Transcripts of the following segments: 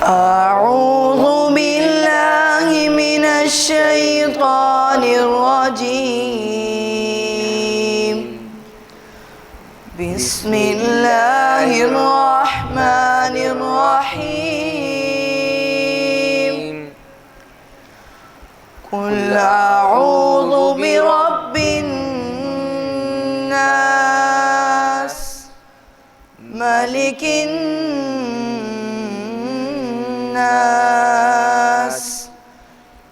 أعوذ بالله من الشيطان الرجيم. بسم الله الرحمن الرحيم. قل أعوذ برب الناس ملك الناس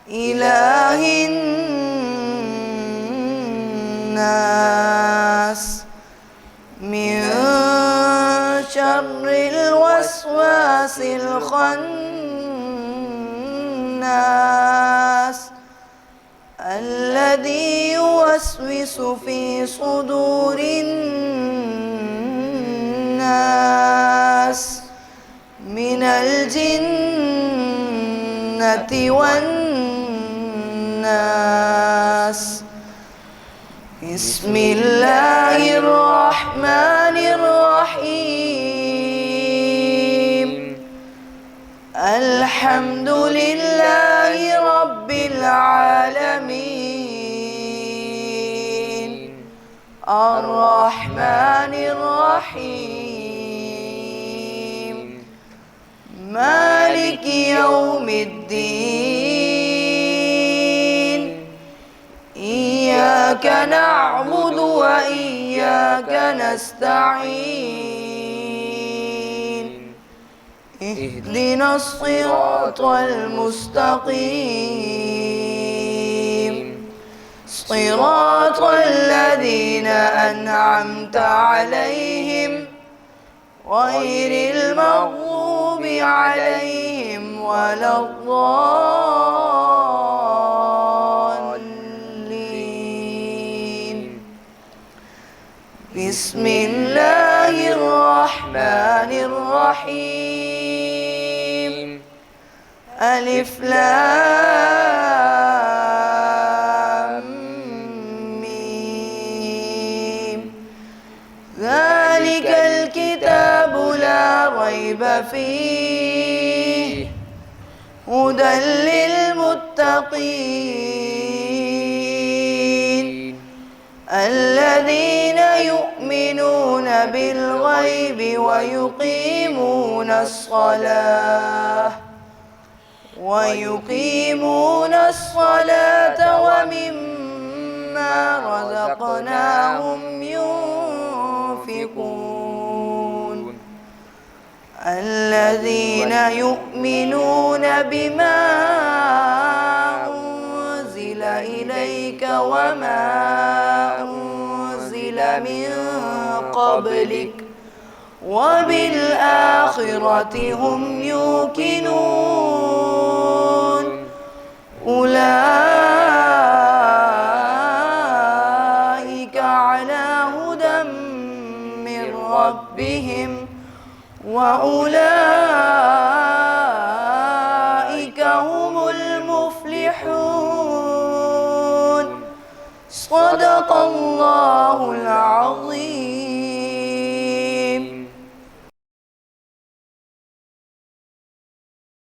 إله الناس من شر الوسواس الخناس الذي يوسوس في صدور الناس من الجنة والناس. بسم الله الرحمن الرحيم. الحمد لله رب العالمين الرحمن الرحيم مالك يوم الدين. إياك نعبد وإياك نستعين. اهدنا الصراط المستقيم صراط الذين أنعمت عليهم غير المغضوب عليهم ولا الضالين. بسم الله الرحمن الرحيم. ألف لام ميم. ذلك الكتاب لا ريب فيه هدى للمتقين الذين يؤمنون بالغيب ويقيمون الصلاة ومما رزقناهم ينفقون. الذين يؤمنون بما أنزل إليك وما أنزل من قبلك وبالآخرة هم يوقنون. أولئك على هدى من ربهم وأولئك هم المفلحون. صدق الله العظيم.